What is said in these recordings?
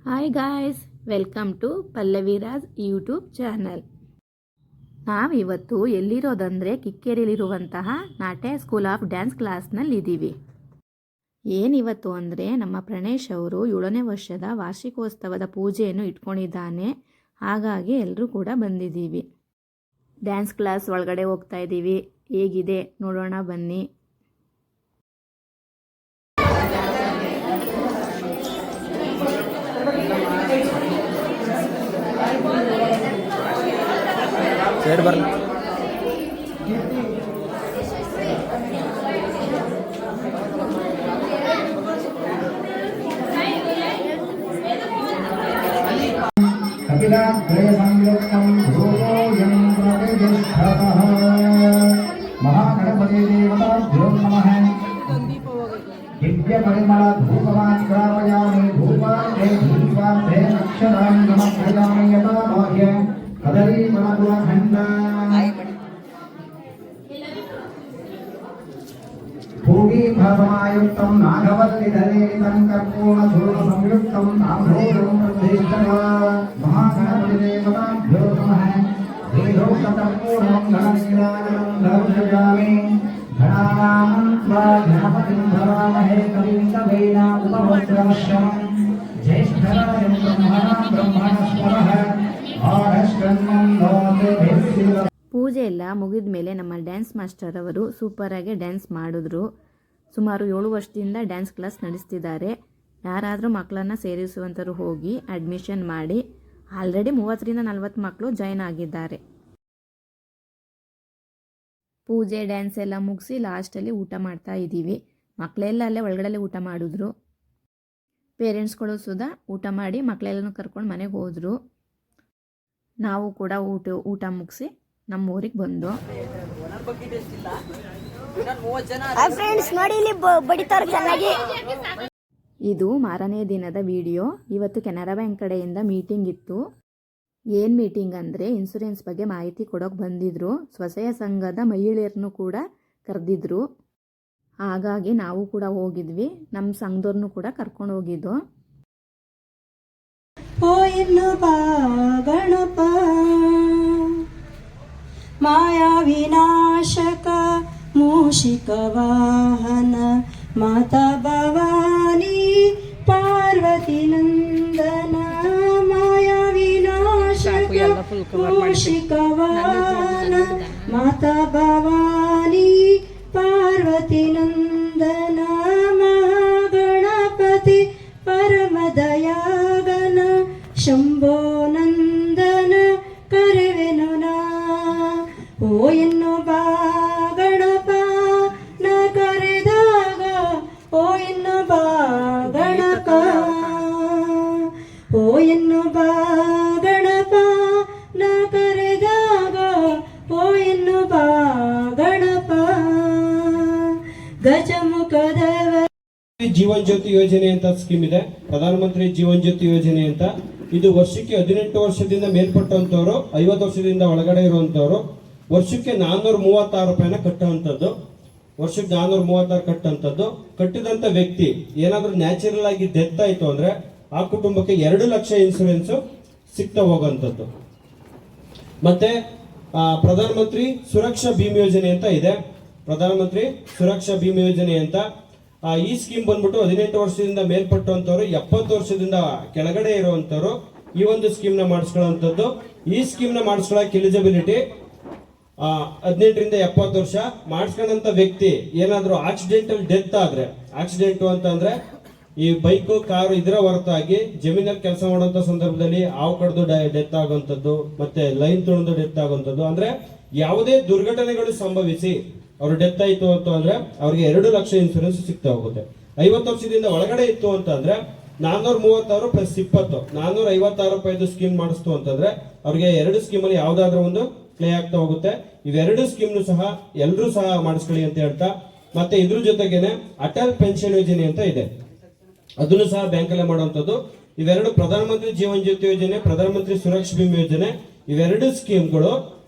Hi guys, welcome to Pallaviraj YouTube channel. ನಾವಿವತ್ತು ಎಲ್ಲಿರೋದಂದರೆ ಕಿಕ್ಕೇರಿಯಲ್ಲಿರುವಂತಹ ನಾಟ್ಯ ಸ್ಕೂಲ್ ಆಫ್ ಡ್ಯಾನ್ಸ್ ಕ್ಲಾಸ್ನಲ್ಲಿದ್ದೀವಿ. ಏನಿವತ್ತು ಅಂದರೆ ನಮ್ಮ ಪ್ರಣೇಶ್ ಅವರು 7ನೇ ವರ್ಷದ ವಾರ್ಷಿಕೋತ್ಸವದ ಪೂಜೆಯನ್ನು ಇಟ್ಕೊಂಡಿದ್ದಾನೆ. ಹಾಗಾಗಿ ಎಲ್ಲರೂ ಕೂಡ ಬಂದಿದ್ದೀವಿ. ಡ್ಯಾನ್ಸ್ ಕ್ಲಾಸ್ ಒಳಗಡೆ ಹೋಗ್ತಾ ಇದ್ದೀವಿ. ಹೇಗಿದೆ ನೋಡೋಣ ಬನ್ನಿ. ಸೈಡ್ ಬರಲಿ. महागणपति देवताभ्यो नमः. दिव्य परिमल धूपवान् ग्रापयामि. धूपान्ते दीपान्ते अक्षराणि नमस्कृतामि यथा भाग्य कदली फलकुलखण्ड भूमि भवमायुक्तं नागवल्लिधरेतं कर्पूरचूर्णसंयुक्तं ताम्रोदं प्रतिष्ठया. महागणपति देवताभ्यो नमः. वेदोक्तकर्पूरं गणनीराजनं दर्शयामि. गणानां त्वा गणपतिं भवामहे कविं कवीना उपवस्त्रवश्यम्. ज्येष्ठराजं ब्रह्मणस्परः आढश्चन्नं लोके. ಪೂಜೆ ಎಲ್ಲ ಮುಗಿದ ಮೇಲೆ ನಮ್ಮ ಡ್ಯಾನ್ಸ್ ಮಾಸ್ಟರ್ ಅವರು ಸೂಪರಾಗಿ ಡ್ಯಾನ್ಸ್ ಮಾಡಿದ್ರು. ಸುಮಾರು 7 ವರ್ಷದಿಂದ ಡ್ಯಾನ್ಸ್ ಕ್ಲಾಸ್ ನಡೆಸ್ತಿದ್ದಾರೆ. ಯಾರಾದರೂ ಮಕ್ಕಳನ್ನು ಸೇರಿಸುವಂಥವ್ರು ಹೋಗಿ ಅಡ್ಮಿಷನ್ ಮಾಡಿ. ಆಲ್ರೆಡಿ 30ರಿಂದ 40 ಮಕ್ಕಳು ಜಾಯ್ನ್ ಆಗಿದ್ದಾರೆ. ಪೂಜೆ ಡ್ಯಾನ್ಸ್ ಎಲ್ಲ ಮುಗಿಸಿ ಲಾಸ್ಟಲ್ಲಿ ಊಟ ಮಾಡ್ತಾ ಇದ್ದೀವಿ. ಮಕ್ಕಳೆಲ್ಲ ಅಲ್ಲೇ ಒಳಗಡೆ ಊಟ ಮಾಡಿದ್ರು. ಪೇರೆಂಟ್ಸ್ಗಳು ಸುಧಾ ಊಟ ಮಾಡಿ ಮಕ್ಕಳೆಲ್ಲನೂ ಕರ್ಕೊಂಡು ಮನೆಗೆ ಹೋದರು. ನಾವು ಕೂಡ ಊಟ ಮುಗಿಸಿ ನಮ್ಮ ಊರಿಗೆ ಬಂದು. ಇದು ಮಾರನೇ ದಿನದ ವಿಡಿಯೋ. ಇವತ್ತು ಕೆನರಾ ಬ್ಯಾಂಕ್ ಕಡೆಯಿಂದ ಮೀಟಿಂಗ್ ಇತ್ತು. ಏನು ಮೀಟಿಂಗ್ ಅಂದರೆ ಇನ್ಸೂರೆನ್ಸ್ ಬಗ್ಗೆ ಮಾಹಿತಿ ಕೊಡೋಕೆ ಬಂದಿದ್ರು. ಸ್ವಸಹಾಯ ಸಂಘದ ಮಹಿಳೆಯರನ್ನು ಕೂಡ ಕರೆದಿದ್ರು. ಹಾಗಾಗಿ ನಾವು ಕೂಡ ಹೋಗಿದ್ವಿ. ನಮ್ಮ ಸಂಘದವ್ರನ್ನೂ ಕೂಡ ಕರ್ಕೊಂಡು ಹೋಗಿದ್ದು. ಓ ಎನ್ನುವ ಗಣಪ ಮಾಯಾ ವಿನಾಶಕ ಮೂಷಿಕ ವಾಹನ ಮಾತಾ ಭವಾನಿ ಪಾರ್ವತಿ ನಂದನ. ಮಾಯಾ ವಿನಾಶಕ ಮೂಷಿಕ ವಾಹನ ಮಾತಾ ಭವಾನಿ ಪಾರ್ವತಿ ನಂದನ. ಮಹಾಗಣಪತಿ ಪರಮದಯಾಗನ ಶಂಭೋ ನಂದನ ಕರೆವೆನು ನಾ. ಓ ಎನ್ನು ಬಾ ಗಣಪ ನ ಕರೆದಾಗ. ಓ ಎನ್ನು ಬಾ ಗಣಪ. ಓ ಎನ್ನು ಬಾ ಗಣಪ ನ ಕರೆದಾಗ. ಓ ಎನ್ನು ಬಾ ಗಣಪ. ಗಜಮುಖದವ ಜೀವನ್ ಜ್ಯೋತಿ ಯೋಜನೆ ಅಂತ ಸ್ಕೀಮ್ ಇದೆ. ಪ್ರಧಾನಮಂತ್ರಿ ಜೀವನ್ ಜ್ಯೋತಿ ಯೋಜನೆ ಅಂತ. ಇದು ವರ್ಷಕ್ಕೆ 18 ವರ್ಷದಿಂದ ಮೇಲ್ಪಟ್ಟಂತವ್ರು, 50 ವರ್ಷದಿಂದ ಒಳಗಡೆ ಇರುವಂತವ್ರು ವರ್ಷಕ್ಕೆ 436 ರೂಪಾಯಿನ ಕಟ್ಟುವಂಥದ್ದು. ವರ್ಷಕ್ಕೆ 436 ಕಟ್ಟುವಂಥದ್ದು. ಕಟ್ಟಿದಂತ ವ್ಯಕ್ತಿ ಏನಾದ್ರೂ ನ್ಯಾಚುರಲ್ ಆಗಿ ಡೆತ್ ಆಯ್ತು ಅಂದ್ರೆ ಆ ಕುಟುಂಬಕ್ಕೆ 2 ಲಕ್ಷ ಇನ್ಸೂರೆನ್ಸ್ ಸಿಗ್ತಾ ಹೋಗುವಂಥದ್ದು. ಮತ್ತೆ ಪ್ರಧಾನಮಂತ್ರಿ ಸುರಕ್ಷಾ ಭೀಮಾ ಯೋಜನೆ ಅಂತ ಇದೆ. ಪ್ರಧಾನಮಂತ್ರಿ ಸುರಕ್ಷಾ ಭೀಮಾ ಯೋಜನೆ ಅಂತ ಈ ಸ್ಕೀಮ್ ಬಂದ್ಬಿಟ್ಟು 18 ವರ್ಷದಿಂದ ಮೇಲ್ಪಟ್ಟಂತವ್ರು, 70 ವರ್ಷದಿಂದ ಕೆಳಗಡೆ ಇರುವಂತವ್ರು ಈ ಒಂದು ಸ್ಕೀಮ್ ನ ಮಾಡಿಸ್ಕೊಳ್ಳುವಂಥದ್ದು. ಈ ಸ್ಕೀಮ್ ನ ಮಾಡಿಸ್ಕೊಳ್ಳೋಕೆ ಎಲಿಜಿಬಿಲಿಟಿ 18ರಿಂದ 70 ವರ್ಷ. ಮಾಡಿಸ್ಕೊಂಡಂತ ವ್ಯಕ್ತಿ ಏನಾದ್ರೂ ಆಕ್ಸಿಡೆಂಟಲ್ ಡೆತ್ ಆದ್ರೆ, ಆಕ್ಸಿಡೆಂಟ್ ಅಂತಂದ್ರೆ ಈ ಬೈಕು ಕಾರು ಇದರ ಹೊರತಾಗಿ ಜಮೀನಲ್ಲಿ ಕೆಲಸ ಮಾಡುವಂತ ಸಂದರ್ಭದಲ್ಲಿ ಹಾವು ಕಡ್ದು ಡೆತ್ ಆಗುವಂಥದ್ದು, ಮತ್ತೆ ಲೈನ್ ತುಳಿದು ಡೆತ್ ಆಗುವಂಥದ್ದು, ಅಂದ್ರೆ ಯಾವುದೇ ದುರ್ಘಟನೆಗಳು ಸಂಭವಿಸಿ ಅವ್ರು ಡೆತ್ ಆಯ್ತು ಅಂತ ಅಂದ್ರೆ ಅವ್ರಿಗೆ 2 ಲಕ್ಷ ಇನ್ಸೂರೆನ್ಸ್ ಸಿಗ್ತಾ ಹೋಗುತ್ತೆ. 50 ವರ್ಷದಿಂದ ಒಳಗಡೆ ಇತ್ತು ಅಂತ ಅಂದ್ರೆ 436 ಪ್ಲಸ್ 20 456 ರೂಪಾಯಿದು ಸ್ಕೀಮ್ ಮಾಡಿಸ್ತು ಅಂತಂದ್ರೆ ಅವ್ರಿಗೆ 2 ಸ್ಕೀಮ್ ಅಲ್ಲಿ ಯಾವ್ದಾದ್ರೂ ಒಂದು ಪ್ಲೇ ಆಗ್ತಾ ಹೋಗುತ್ತೆ. ಇವೆರಡು ಸ್ಕೀಮ್ ಸಹ ಎಲ್ಲರೂ ಸಹ ಮಾಡಿಸ್ಕೊಳ್ಳಿ ಅಂತ ಹೇಳ್ತಾ, ಮತ್ತೆ ಇದ್ರ ಜೊತೆಗೇನೆ ಅಟಲ್ ಪೆನ್ಷನ್ ಯೋಜನೆ ಅಂತ ಇದೆ. ಅದನ್ನು ಸಹ ಬ್ಯಾಂಕ್ ಅಲ್ಲೇ ಮಾಡುವಂತದ್ದು. ಇವೆರಡು ಪ್ರಧಾನಮಂತ್ರಿ ಜೀವನ್ ಜ್ಯೋತಿ ಯೋಜನೆ, ಪ್ರಧಾನಮಂತ್ರಿ ಸುರಕ್ಷಾ ಭೀಮಾ ಯೋಜನೆ, ಇವೆರಡು ಸ್ಕೀಮ್ಗಳು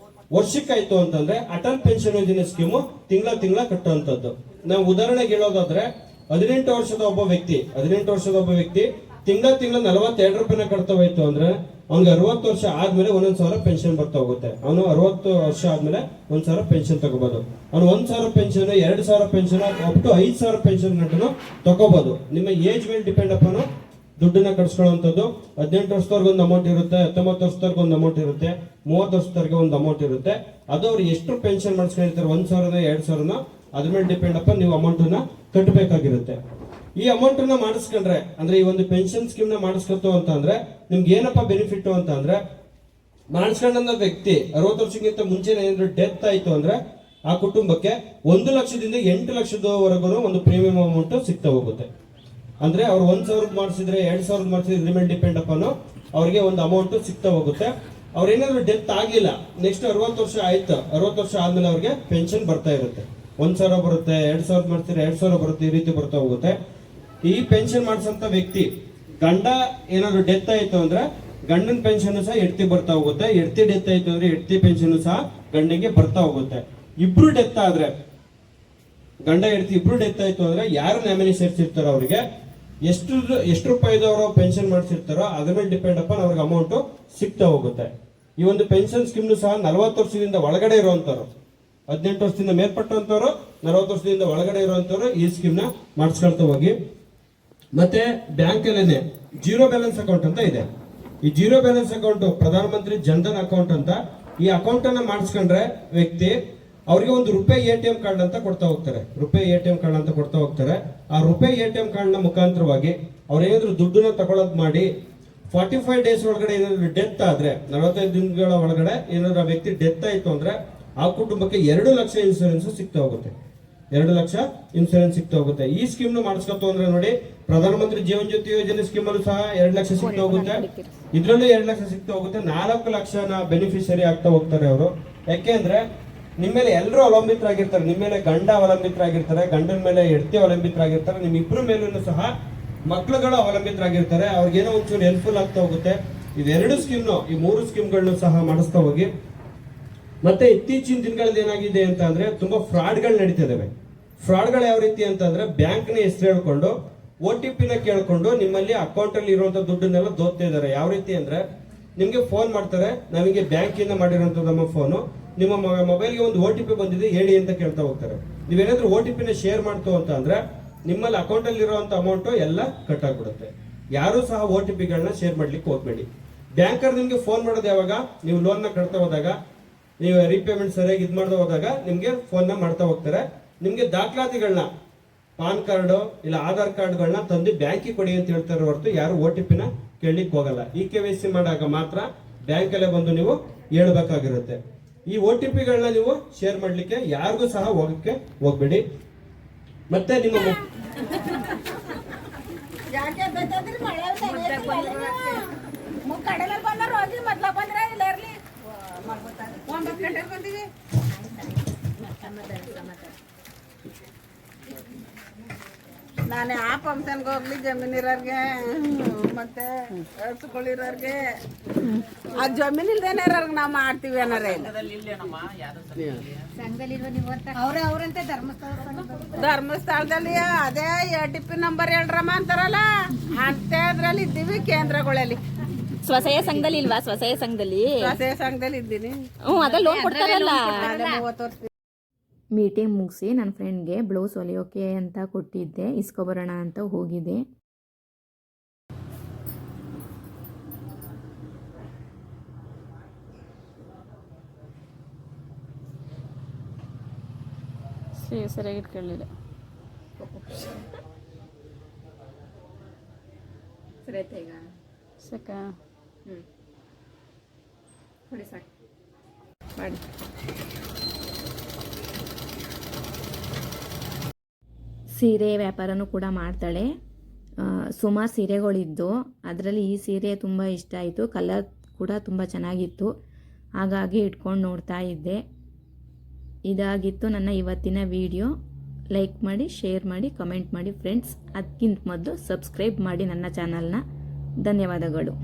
ವರ್ಷಕ್ಕಾಯ್ತು ಅಂತಂದ್ರೆ ಅಟಲ್ ಪೆನ್ಷನ್ ಯೋಜನೆ ಸ್ಕೀಮು ತಿಂಗಳ ಕಟ್ಟುವಂತದ್ದು. ನಾವು ಉದಾಹರಣೆಗೆ ಹೇಳೋದಾದ್ರೆ 18 ವರ್ಷದ ಒಬ್ಬ ವ್ಯಕ್ತಿ ತಿಂಗಳ 42 ರೂಪಾಯಿನ ಕಟ್ತಾ ಹೋಯ್ತು ಅಂದ್ರೆ ಅವ್ನಿಗೆ 60 ವರ್ಷ ಆದ್ಮೇಲೆ 1,000 ಪೆನ್ಷನ್ ಬರ್ತಾ ಹೋಗುತ್ತೆ. ಅವನು 60 ವರ್ಷ ಆದ್ಮೇಲೆ 1,000 ಪೆನ್ಷನ್ ತಗೋಬಹುದು. ಅವ್ನು 1,000 pension, 2,000 pension, up to 5,000 pension ಗಂಟನು ತಗೋಬಹುದು. ನಿಮ್ಮ ಏಜ್ ಮೇಲೆ ಡಿಪೆಂಡ್ ಅಪ್ ದುಡ್ಡನ್ನ ಕಟ್ಸ್ಕೊಳ್ಳುವಂಥದ್ದು. 18 ವರ್ಷದವರೆಗೆ ಒಂದು ಅಮೌಂಟ್ ಇರುತ್ತೆ, 19 ವರ್ಷದವರೆಗೆ ಒಂದು ಅಮೌಂಟ್ ಇರುತ್ತೆ, 30 ವರ್ಷದವರೆಗೆ ಒಂದು ಅಮೌಂಟ್ ಇರುತ್ತೆ. ಅದು ಅವ್ರು ಎಷ್ಟು ಪೆನ್ಷನ್ ಮಾಡಿಸ್ಕೊಂಡಿರ್ತಾರೆ, 1,000 2,000 ಅದ್ರ ಮೇಲೆ ಡಿಪೆಂಡ್ ಅಪ್ ನೀವು ಅಮೌಂಟ್ ಅನ್ನ ಕಟ್ಟಬೇಕಾಗಿರುತ್ತೆ. ಈ ಅಮೌಂಟ್ ಅನ್ನ ಮಾಡಿಸ್ಕೊಂಡ್ರೆ ಅಂದ್ರೆ ಈ ಒಂದು ಪೆನ್ಷನ್ ಸ್ಕೀಮ್ ನ ಮಾಡಿಸ್ಕೊತು ಅಂತ ಅಂದ್ರೆ ನಿಮ್ಗೆ ಏನಪ್ಪಾ ಬೆನಿಫಿಟ್ ಅಂತ ಅಂದ್ರೆ, ಮಾಡಿಸ್ಕೊಂಡ ವ್ಯಕ್ತಿ 60 ವರ್ಷಕ್ಕಿಂತ ಮುಂಚೆ ಏನಾದ್ರು ಡೆತ್ ಆಯ್ತು ಅಂದ್ರೆ ಆ ಕುಟುಂಬಕ್ಕೆ 1 ಲಕ್ಷದಿಂದ 8 ಲಕ್ಷದವರೆಗೂ ಒಂದು ಪ್ರೀಮಿಯಂ ಅಮೌಂಟ್ ಸಿಗ್ತಾ ಹೋಗುತ್ತೆ. ಅಂದ್ರೆ ಅವ್ರು 1,000 ಮಾಡಿಸಿದ್ರೆ 2,000 ಮಾಡಿಸಿದ್ರೆ ಇದ್ರ ಮೇಲೆ ಡಿಪೆಂಡ್ ಅಪಾನು ಅವ್ರಿಗೆ ಒಂದು ಅಮೌಂಟ್ ಸಿಗ್ತಾ ಹೋಗುತ್ತೆ. ಅವ್ರ ಏನಾದ್ರು ಡೆತ್ ಆಗಿಲ್ಲ, ನೆಕ್ಸ್ಟ್ 60 ವರ್ಷ ಆಯ್ತು, 60 ವರ್ಷ ಆದ್ಮೇಲೆ ಅವ್ರಿಗೆ ಪೆನ್ಷನ್ ಬರ್ತಾ ಇರುತ್ತೆ. 1,000 ಬರುತ್ತೆ, 2,000 ಮಾಡ್ತೀರಾ 2,000 ಬರುತ್ತೆ, ಈ ರೀತಿ ಬರ್ತಾ ಹೋಗುತ್ತೆ. ಈ ಪೆನ್ಷನ್ ಮಾಡಿಸಂತ ವ್ಯಕ್ತಿ ಗಂಡ ಏನಾದ್ರು ಡೆತ್ ಆಯ್ತು ಅಂದ್ರೆ ಗಂಡನ ಪೆನ್ಷನ್ ಸಹ ಹೆಂಡತಿ ಬರ್ತಾ ಹೋಗುತ್ತೆ. ಹೆಂಡತಿ ಡೆತ್ ಆಯ್ತು ಅಂದ್ರೆ ಹೆಂಡತಿ ಪೆನ್ಷನ್ ಸಹ ಗಂಡನಿಗೆ ಬರ್ತಾ ಹೋಗುತ್ತೆ. ಇಬ್ರು ಡೆತ್ ಆದ್ರೆ, ಗಂಡ ಹೆಂಡತಿ ಇಬ್ರು ಡೆತ್ ಆಯ್ತು ಅಂದ್ರೆ ಯಾರು ನಾಮಿನಿ ಸೇರಿಸಿರ್ತಾರೋ ಅವ್ರಿಗೆ ಎಷ್ಟು ರೂಪಾಯಿದವರು ಪೆನ್ಷನ್ ಮಾಡಿಸಿರ್ತಾರೋ ಅದ್ರ ಮೇಲೆ ಡಿಪೆಂಡ್ ಅಪ್ ಅವ್ರಿಗೆ ಅಮೌಂಟ್ ಸಿಗ್ತಾ ಹೋಗುತ್ತೆ. ಈ ಒಂದು ಪೆನ್ಷನ್ ಸ್ಕೀಮ್ ಸಹ 40 ವರ್ಷದಿಂದ ಒಳಗಡೆ ಇರುವಂತವ್ರು, 18 ವರ್ಷದಿಂದ ಮೇಲ್ಪಟ್ಟಂತವ್ರು, 40 ವರ್ಷದಿಂದ ಒಳಗಡೆ ಇರುವಂತವ್ರು ಈ ಸ್ಕೀಮ್ ನ ಮಾಡಿಸ್ಕೊಳ್ತಾ ಹೋಗಿ. ಮತ್ತೆ ಬ್ಯಾಂಕ್ ಅಲ್ಲೇನೆ ಜೀರೋ ಬ್ಯಾಲೆನ್ಸ್ ಅಕೌಂಟ್ ಅಂತ ಇದೆ. ಈ ಜೀರೋ ಬ್ಯಾಲೆನ್ಸ್ ಅಕೌಂಟ್ ಪ್ರಧಾನಮಂತ್ರಿ ಜನ್ಧನ್ ಅಕೌಂಟ್ ಅಂತ. ಈ ಅಕೌಂಟ್ ಅನ್ನ ಮಾಡಿಸ್ಕೊಂಡ್ರೆ ವ್ಯಕ್ತಿ ಅವ್ರಿಗೆ ಒಂದು ರೂಪಾಯಿ ATM ಕಾರ್ಡ್ ಅಂತ ಕೊಡ್ತಾ ಹೋಗ್ತಾರೆ. ರೂಪಾಯಿ ATM ಕಾರ್ಡ್ ಅಂತ ಕೊಡ್ತಾ ಹೋಗ್ತಾರೆ. ಆ ರೂಪಾಯಿ ATM ಕಾರ್ಡ್ ನ ಮುಖಾಂತರವಾಗಿ ಅವ್ರು ಏನಾದ್ರು ದುಡ್ಡನ್ನ ತಗೊಳೋದ್ ಮಾಡಿ 45 ಡೇಸ್ ಒಳಗಡೆ ಏನಾದ್ರು ಡೆತ್ ಆದ್ರೆ, 45 ದಿನಗಳ ಒಳಗಡೆ ಏನಾದ್ರು ಆ ವ್ಯಕ್ತಿ ಡೆತ್ ಆಯ್ತು ಅಂದ್ರೆ ಆ ಕುಟುಂಬಕ್ಕೆ 2 ಲಕ್ಷ ಇನ್ಸೂರೆನ್ಸ್ ಸಿಗ್ತಾ ಹೋಗುತ್ತೆ. 2 ಲಕ್ಷ ಇನ್ಸೂರೆನ್ಸ್ ಸಿಗ್ತಾ ಹೋಗುತ್ತೆ. ಈ ಸ್ಕೀಮ್ ನ ಮಾಡಿಸ್ಕೊತು ಅಂದ್ರೆ ನೋಡಿ, ಪ್ರಧಾನಮಂತ್ರಿ ಜೀವನ್ ಜ್ಯೋತಿ ಯೋಜನೆ ಸ್ಕೀಮ್ ಅಲ್ಲೂ ಸಹ 2 ಲಕ್ಷ ಸಿಗ್ತಾ ಹೋಗುತ್ತೆ. ಇದ್ರಲ್ಲೂ 2 ಲಕ್ಷ ಸಿಗ್ತಾ ಹೋಗುತ್ತೆ. 4 ಲಕ್ಷನ ಬೆನಿಫಿಷರಿ ಆಗ್ತಾ ಹೋಗ್ತಾರೆ ಅವರು. ಯಾಕೆಂದ್ರೆ ನಿಮ್ಮ ಮೇಲೆ ಎಲ್ಲರೂ ಅವಲಂಬಿತರಾಗಿರ್ತಾರೆ. ನಿಮ್ಮ ಮೇಲೆ ಗಂಡ ಅವಲಂಬಿತರಾಗಿರ್ತಾರೆ, ಗಂಡನ ಮೇಲೆ ಹೆಂಡತಿ ಅವಲಂಬಿತರಾಗಿರ್ತಾರೆ, ನಿಮ್ ಇಬ್ರು ಮೇಲೂ ಸಹ ಮಕ್ಳುಗಳು ಅವಲಂಬಿತರಾಗಿರ್ತಾರೆ. ಅವ್ರಿಗೇನೋ ಒಂಚೂರು ಹೆಲ್ಪ್ಫುಲ್ ಆಗ್ತಾ ಹೋಗುತ್ತೆ. ಇವೆರಡು ಸ್ಕೀಮ್ನು, ಈ 3 ಸ್ಕೀಮ್ಗಳನ್ನು ಸಹ ಮಾಡಿಸ್ತಾ ಹೋಗಿ. ಮತ್ತೆ ಇತ್ತೀಚಿನ ದಿನಗಳಲ್ಲಿ ಏನಾಗಿದೆ ಅಂತ ಅಂದ್ರೆ ತುಂಬಾ ಫ್ರಾಡ್ಗಳು ನಡೀತಿದಾವೆ. ಫ್ರಾಡ್ಗಳು ಯಾವ ರೀತಿ ಅಂತ ಅಂದ್ರೆ, ಬ್ಯಾಂಕ್ ನ ಹೆಸರು ಹೇಳ್ಕೊಂಡು OTP ನ ಕೇಳ್ಕೊಂಡು ನಿಮ್ಮಲ್ಲಿ ಅಕೌಂಟ್ ಅಲ್ಲಿ ಇರುವಂತ ದುಡ್ಡನ್ನೆಲ್ಲ ದೋತ್ತಾ ಇದಾರೆ. ಯಾವ ರೀತಿ ಅಂದ್ರೆ, ನಿಮ್ಗೆ ಫೋನ್ ಮಾಡ್ತಾರೆ, ನಮಗೆ ಬ್ಯಾಂಕ್ ಇಂದ ಮಾಡಿರುವಂತ ನಮ್ಮ ಫೋನು, ನಿಮ್ಮ ಮೊಬೈಲ್ಗೆ ಒಂದು OTP ಬಂದಿದೆ ಹೇಳಿ ಅಂತ ಕೇಳ್ತಾ ಹೋಗ್ತಾರೆ. ನೀವೇನಾದ್ರೂ OTP ನ ಶೇರ್ ಮಾಡ್ತು ಅಂತ ಅಂದ್ರೆ ನಿಮ್ಮಲ್ಲಿ ಅಕೌಂಟ್ ಅಲ್ಲಿ ಇರುವಂತ ಅಮೌಂಟ್ ಎಲ್ಲ ಕಟ್ ಆಗ್ಬಿಡುತ್ತೆ. ಯಾರು ಸಹ OTP ಗಳನ್ನ ಶೇರ್ ಮಾಡ್ಲಿಕ್ಕೆ ಹೋಗ್ಬೇಡಿ. ಬ್ಯಾಂಕರ್ ನಿಮ್ಗೆ ಫೋನ್ ಮಾಡೋದು ಯಾವಾಗ, ನೀವು ಲೋನ್ ನ ಕಟ್ತಾ ಹೋದಾಗ, ನೀವು ರೀಪೇಮೆಂಟ್ ಸರಿಯಾಗಿ ಇದು ಮಾಡ್ತಾ ಹೋದಾಗ ನಿಮ್ಗೆ ಫೋನ್ ನ ಮಾಡ್ತಾ ಹೋಗ್ತಾರೆ. ನಿಮ್ಗೆ ದಾಖಲಾತಿಗಳನ್ನ, ಪಾನ್ ಕಾರ್ಡ್ ಇಲ್ಲ ಆಧಾರ್ ಕಾರ್ಡ್ಗಳನ್ನ ತಂದು ಬ್ಯಾಂಕಿಗೆ ಕೊಡಿ ಅಂತ ಹೇಳ್ತಾರೆ ಹೊರತು ಯಾರು OTP ನ ಕೇಳಲಿಕ್ಕೆ ಹೋಗಲ್ಲ. KYC ಮಾಡಾಗ ಮಾತ್ರ ಬ್ಯಾಂಕಲ್ಲೇ ಬಂದು ನೀವು ಹೇಳ್ಬೇಕಾಗಿರುತ್ತೆ. ಈ OTP ಗಳನ್ನ ನೀವು ಶೇರ್ ಮಾಡ್ಲಿಕ್ಕೆ ಯಾರಿಗೂ ಸಹ ಹೋಗಕ್ಕೆ ಹೋಗ್ಬೇಡಿ. ಮತ್ತೆ ನಿಮ್ಮ ನಾನೇ ಆ ಫಂಕ್ಷನ್ಗೆ ಹೋಗ್ಲಿ, ಜಮೀನಿರೋರ್ಗೆ ಮತ್ತೆ ಹಸುಗಳಿರೋರ್ಗೆ, ಆ ಜಮೀನ್ ಇಲ್ದೇನೆ ಇರೋರ್ಗೆ ನಾವು ಮಾಡ್ತೀವಿ ಏನಾರೇ. ಧರ್ಮಸ್ಥಳದಲ್ಲಿ ಅದೇ ATP ನಂಬರ್ ಹೇಳ್ರಮ್ಮ ಅಂತಾರಲ್ಲ, ಅಂತ ಅದ್ರಲ್ಲಿ ಇದ್ದೀವಿ ಕೇಂದ್ರಗಳಲ್ಲಿ. ಸ್ವಸಹಾಯ ಸಂಘದಲ್ಲಿ ಇಲ್ವಾ? ಸ್ವಸಹಾಯ ಸಂಘದಲ್ಲಿ ಇದ್ದೀನಿ. ಅದ ಲೋನ್ ಕೊಡ್ತಾರಲ್ಲ. 30 ವರ್ಷ ಮೀಟಿಂಗ್ ಮುಗಿಸಿ ನನ್ನ ಫ್ರೆಂಡ್ಗೆ ಬ್ಲೌಸ್ ಹೊಲಿಯೋಕೆ ಅಂತ ಕೊಟ್ಟಿದ್ದೆ, ಇಸ್ಕೊಬರೋಣ ಅಂತ ಹೋಗಿದ್ದೆ. ಸರಿಯಾಗಿ ಇಟ್ಕೊಳ್ಳಿಲ್ಲ. ಸಾಕಾ? ಮಾಡಿ. ಸೀರೆ ವ್ಯಾಪಾರನೂ ಕೂಡ ಮಾಡ್ತಾಳೆ. ಸುಮಾರು ಸೀರೆಗಳಿದ್ದು ಅದರಲ್ಲಿ ಈ ಸೀರೆ ತುಂಬ ಇಷ್ಟ ಆಯಿತು. ಕಲರ್ ಕೂಡ ತುಂಬ ಚೆನ್ನಾಗಿತ್ತು, ಹಾಗಾಗಿ ಇಟ್ಕೊಂಡು ನೋಡ್ತಾ ಇದ್ದೆ. ಇದಾಗಿತ್ತು ನನ್ನ ಇವತ್ತಿನ ವಿಡಿಯೋ. ಲೈಕ್ ಮಾಡಿ, ಶೇರ್ ಮಾಡಿ, ಕಮೆಂಟ್ ಮಾಡಿ ಫ್ರೆಂಡ್ಸ್. ಅದಕ್ಕಿಂತ ಮೊದಲು ಸಬ್ಸ್ಕ್ರೈಬ್ ಮಾಡಿ ನನ್ನ ಚಾನಲ್ನ. ಧನ್ಯವಾದಗಳು.